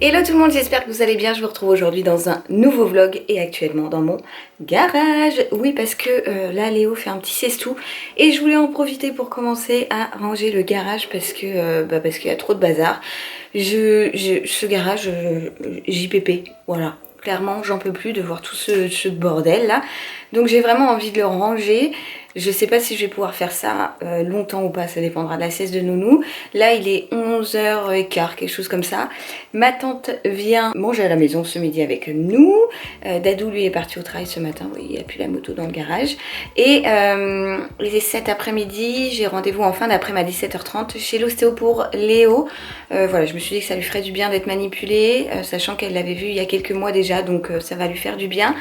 Hello tout le monde, j'espère que vous allez bien. Je vous retrouve aujourd'hui dans un nouveau vlog et actuellement dans mon garage. Oui, parce que là Léo fait un petit siestou et je voulais en profiter pour commencer à ranger le garage parce que parce qu'il y a trop de bazar. Ce garage, JPP, voilà. Clairement, j'en peux plus de voir tout ce bordel là. Donc j'ai vraiment envie de le ranger. Je sais pas si je vais pouvoir faire ça longtemps ou pas, ça dépendra de la sieste de Nounou. Là il est 11h15, quelque chose comme ça. Ma tante vient manger à la maison ce midi avec nous. Dadou lui est parti au travail ce matin, oui, il a plus la moto dans le garage. Et il est 7 après-midi, j'ai rendez-vous en fin d'après-midi à 17h30 chez l'ostéo pour Léo. Voilà, je me suis dit que ça lui ferait du bien d'être manipulée, sachant qu'elle l'avait vu il y a quelques mois déjà, donc ça va lui faire du bien.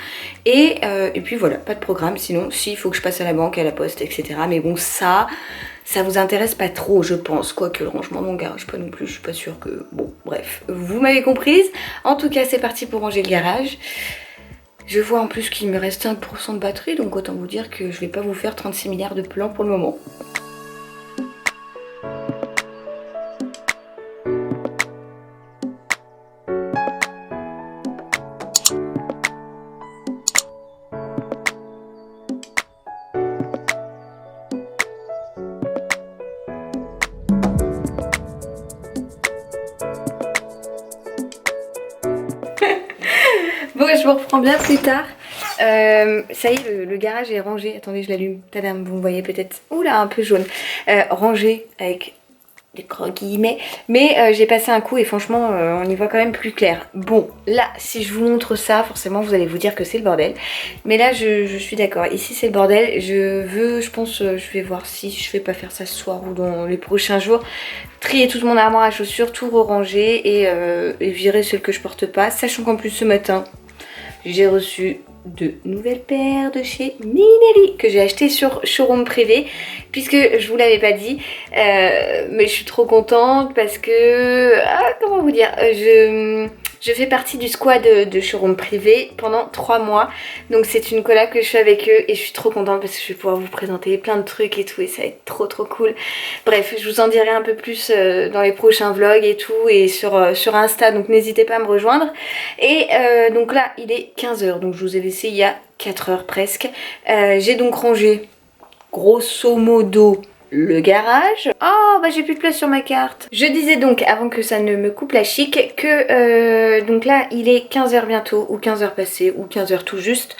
Et puis voilà, pas de programme, sinon si, il faut que je passe à la banque, à la poste, etc. Mais bon, ça vous intéresse pas trop, je pense. Quoique le rangement de mon garage, pas non plus, je suis pas sûre que... Bon, bref, vous m'avez comprise. En tout cas, c'est parti pour ranger le garage. Je vois en plus qu'il me reste 5% de batterie, donc autant vous dire que je vais pas vous faire 36 milliards de plans pour le moment. Bon, je vous reprends bien plus tard. Ça y est, le garage est rangé. Attendez, je l'allume. Tadam, vous me voyez peut-être. Oula, un peu jaune. Rangé avec des gros guillemets. Mais j'ai passé un coup et franchement, on y voit quand même plus clair. Bon, là, si je vous montre ça, forcément, vous allez vous dire que c'est le bordel. Mais là, je suis d'accord. Ici, c'est le bordel. Je pense, je vais voir si je vais pas faire ça ce soir ou dans les prochains jours. Trier toute mon armoire à chaussures, tout re-ranger et virer celles que je porte pas. Sachant qu'en plus, ce matin, j'ai reçu de nouvelles paires de chez Minelli que j'ai acheté sur showroom privé, puisque je vous l'avais pas dit, mais je suis trop contente parce que comment vous dire, je fais partie du squad de showroom privé pendant 3 mois, donc c'est une collab que je fais avec eux et je suis trop contente parce que je vais pouvoir vous présenter plein de trucs et tout et ça va être trop cool. Bref, je vous en dirai un peu plus dans les prochains vlogs et tout et sur Insta, donc n'hésitez pas à me rejoindre. Et donc là il est 15h, donc je vous ai laissé il y a 4 heures presque. J'ai donc rangé grosso modo le garage. Oh bah j'ai plus de place sur ma carte. Je disais donc avant que ça ne me coupe la chic que donc là il est 15h bientôt ou 15h passées ou 15h tout juste.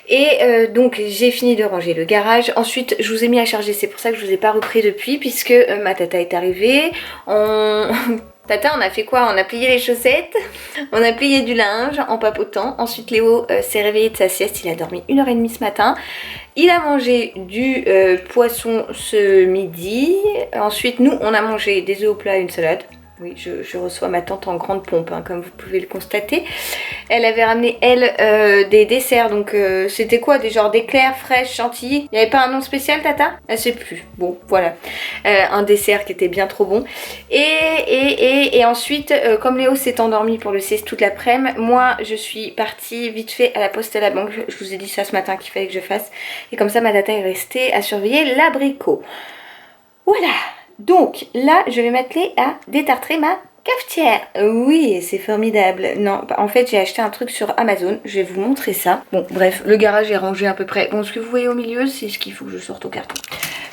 Et donc j'ai fini de ranger le garage. Ensuite je vous ai mis à charger, c'est pour ça que je vous ai pas repris depuis puisque ma tata est arrivée. Tata, on a fait quoi? On a plié les chaussettes, on a plié du linge en papotant. Ensuite Léo s'est réveillé de sa sieste, il a dormi 1h30 ce matin. Il a mangé du poisson ce midi. Ensuite nous on a mangé des œufs au plat et une salade. Oui, je reçois ma tante en grande pompe, hein, comme vous pouvez le constater. Elle avait ramené, elle, des desserts. Donc, c'était quoi? Des genres d'éclairs fraîches, chantilly. Il n'y avait pas un nom spécial, Tata? Elle sait plus. Bon, voilà. Un dessert qui était bien trop bon. Et ensuite, comme Léo s'est endormi pour le sieste toute l'après-midi, moi, je suis partie vite fait à la poste et à la banque. Je vous ai dit ça ce matin qu'il fallait que je fasse. Et comme ça, ma tata est restée à surveiller l'abricot. Voilà. Donc là, je vais m'atteler à détartrer ma cafetière. Oui, c'est formidable. Non, en fait, j'ai acheté un truc sur Amazon. Je vais vous montrer ça. Bon, bref, le garage est rangé à peu près. Bon, ce que vous voyez au milieu, c'est ce qu'il faut que je sorte au carton.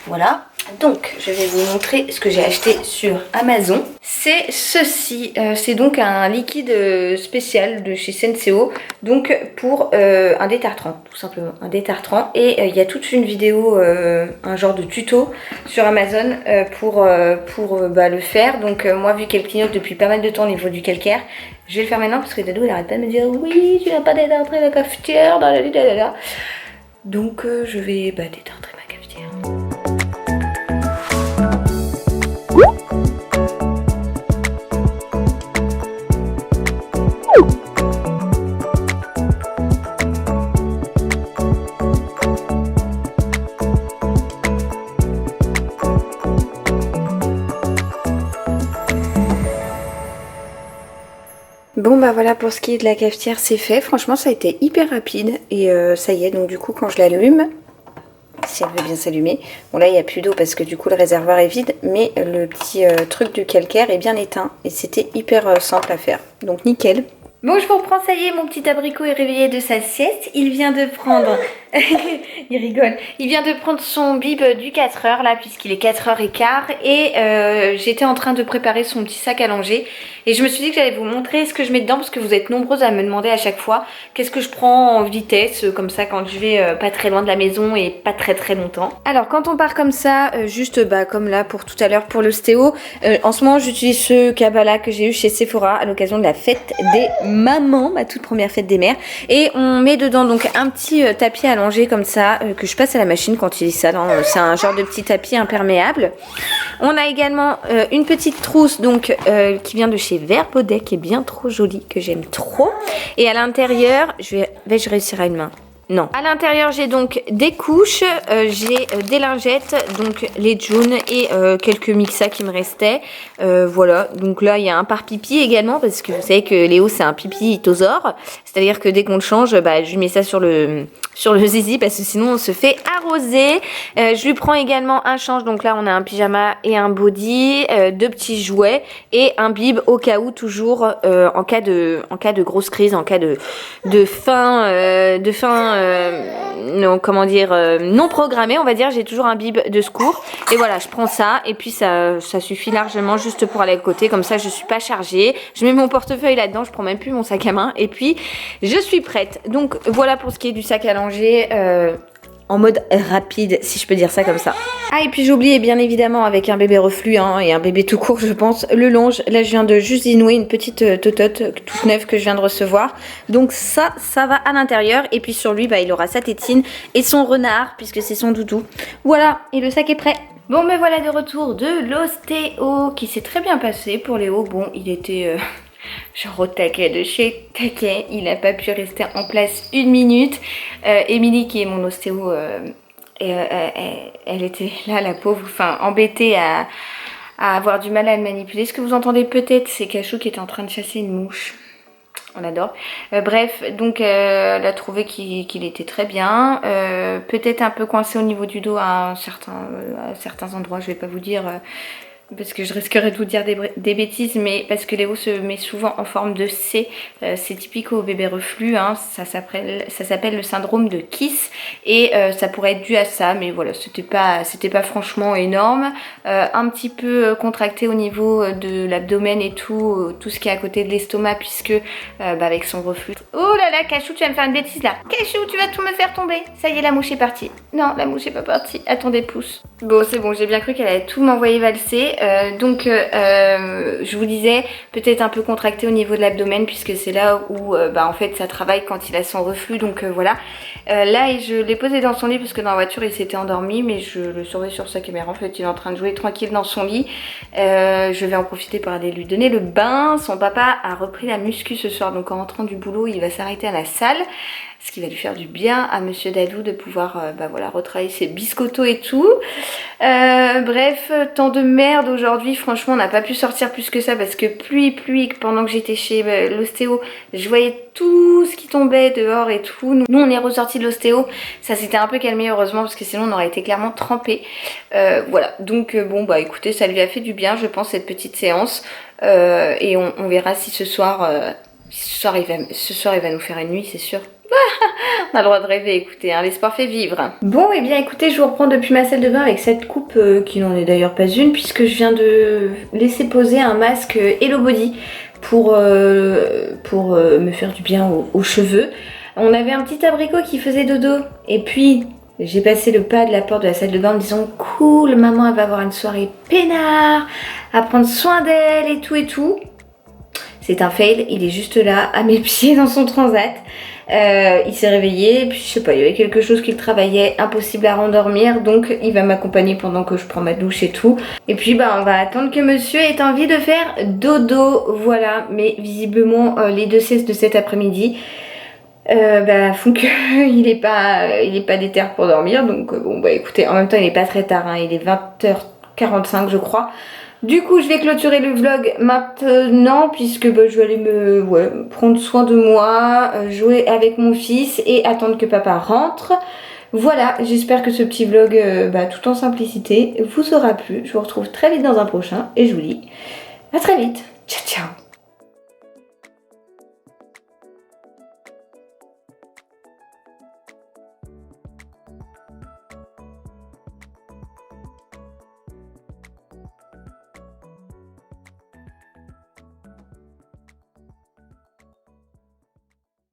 Voilà. Donc, je vais vous montrer ce que j'ai acheté sur Amazon. C'est ceci. C'est donc un liquide spécial de chez Senseo. Donc, pour un détartrant, tout simplement. Un détartrant. Et il y a toute une vidéo, un genre de tuto sur Amazon pour le faire. Donc, moi, vu qu'elle clignote depuis pas mal de temps au niveau du calcaire, je vais le faire maintenant parce que Dadou, il arrête pas de me dire oui, tu n'as pas détartré la cafetière. Donc, je vais détartrer ma cafetière. Bon bah voilà, pour ce qui est de la cafetière c'est fait, franchement ça a été hyper rapide et ça y est, donc du coup quand je l'allume, si elle veut bien s'allumer. Bon là il n'y a plus d'eau parce que du coup le réservoir est vide, mais le petit truc du calcaire est bien éteint et c'était hyper simple à faire. Donc nickel. Bon, je vous reprends, ça y est, mon petit abricot est réveillé de sa sieste. Il vient de prendre... il rigole. Il vient de prendre son bib du 4 heures, là, puisqu'il est 4h15. Et j'étais en train de préparer son petit sac à langer. Et je me suis dit que j'allais vous montrer ce que je mets dedans, parce que vous êtes nombreuses à me demander à chaque fois qu'est-ce que je prends en vitesse, comme ça, quand je vais pas très loin de la maison et pas très très longtemps. Alors, quand on part comme ça, juste comme là, pour tout à l'heure, pour l'ostéo, en ce moment, j'utilise ce cabas-là que j'ai eu chez Sephora à l'occasion de la fête des mamans, ma toute première fête des mères. Et on met dedans donc un petit tapis allongé comme ça, que je passe à la machine quand il est sale. Hein. C'est un genre de petit tapis imperméable. On a également une petite trousse donc qui vient de chez Verbaudet, qui est bien trop jolie, que j'aime trop. Et à l'intérieur, vais-je réussir à une main? Non. À l'intérieur, j'ai donc des couches, j'ai des lingettes, donc les June et quelques mixas qui me restaient. Voilà, donc là, il y a un par pipi également, parce que vous savez que Léo, c'est un pipi itosaure. C'est-à-dire que dès qu'on le change, je lui mets ça sur le zizi, parce que sinon, on se fait arroser. Je lui prends également un change, donc là, on a un pyjama et un body, deux petits jouets et un bib au cas où, toujours en cas de grosse crise, en cas de faim, non, comment dire, non programmé, on va dire. J'ai toujours un bib de secours et voilà, je prends ça et puis ça suffit largement juste pour aller à côté, comme ça je suis pas chargée, je mets mon portefeuille là-dedans, je prends même plus mon sac à main et puis je suis prête. Donc voilà pour ce qui est du sac à langer en mode rapide, si je peux dire ça comme ça. Ah, et puis j'ai oublié, bien évidemment, avec un bébé reflux et un bébé tout court, je pense, le longe. Là, je viens de juste inouer une petite totote toute neuve que je viens de recevoir. Donc ça va à l'intérieur. Et puis sur lui, il aura sa tétine et son renard, puisque c'est son doudou. Voilà, et le sac est prêt. Bon, mais voilà de retour de l'ostéo, qui s'est très bien passé pour Léo. Bon, il était... genre au taquet de chez taquet, il n'a pas pu rester en place une minute. Émilie, qui est mon ostéo, elle était là, la pauvre, enfin embêtée à avoir du mal à le manipuler. Ce que vous entendez peut-être, c'est Cachou qui est en train de chasser une mouche. On adore. Bref, donc elle a trouvé qu'il était très bien. Peut-être un peu coincé au niveau du dos à certains endroits, je vais pas vous dire... parce que je risquerais de vous dire des bêtises, mais parce que Léo se met souvent en forme de C. C'est typique au bébé reflux, hein. Ça s'appelle le syndrome de Kiss et ça pourrait être dû à ça, mais voilà, c'était pas franchement énorme. Un petit peu contracté au niveau de l'abdomen et tout ce qui est à côté de l'estomac, puisque avec son reflux. Oh là là, Cachou, tu vas me faire une bêtise là. Cachou, tu vas tout me faire tomber. Ça y est, la mouche est partie. Non, la mouche est pas partie. Attendez, pouce. Bon, c'est bon, j'ai bien cru qu'elle allait tout m'envoyer valser. Je vous disais, peut-être un peu contracté au niveau de l'abdomen, puisque c'est là où en fait ça travaille quand il a son reflux. Donc voilà. Là, je l'ai posé dans son lit parce que dans la voiture il s'était endormi, mais je le surveille sur sa caméra. En fait, il est en train de jouer tranquille dans son lit. Je vais en profiter pour aller lui donner le bain. Son papa a repris la muscu ce soir, donc en rentrant du boulot, il va s'arrêter à la salle. Ce qui va lui faire du bien à Monsieur Dadou de pouvoir retravailler ses biscottos et tout. Bref, temps de merde aujourd'hui. Franchement, on n'a pas pu sortir plus que ça parce que pluie, pendant que j'étais chez l'ostéo, je voyais tout ce qui tombait dehors et tout. Nous, on est ressortis de l'ostéo. Ça s'était un peu calmé heureusement parce que sinon on aurait été clairement trempés. Voilà, donc écoutez, ça lui a fait du bien, je pense, cette petite séance. Et on verra si ce soir il va nous faire une nuit, c'est sûr. On a le droit de rêver, écoutez, hein, l'espoir fait vivre. Bon, et bien écoutez, je vous reprends depuis ma salle de bain avec cette coupe qui n'en est d'ailleurs pas une, puisque je viens de laisser poser un masque Hello Body pour me faire du bien aux cheveux. On avait un petit abricot qui faisait dodo, et puis j'ai passé le pas de la porte de la salle de bain en me disant cool, maman elle va avoir une soirée peinard, à prendre soin d'elle et tout et tout. C'est un fail, il est juste là à mes pieds dans son transat. Il s'est réveillé, puis je sais pas, il y avait quelque chose qu'il travaillait, impossible à rendormir, donc il va m'accompagner pendant que je prends ma douche et tout. Et puis on va attendre que monsieur ait envie de faire dodo, voilà. Mais visiblement les deux siestes de cet après-midi font qu'il est pas déter pour dormir. Donc écoutez, en même temps il est pas très tard, hein, il est 20h45 je crois. Du coup, je vais clôturer le vlog maintenant puisque je vais aller prendre soin de moi, jouer avec mon fils et attendre que papa rentre. Voilà, j'espère que ce petit vlog, tout en simplicité, vous aura plu. Je vous retrouve très vite dans un prochain et je vous dis à très vite. Ciao ciao.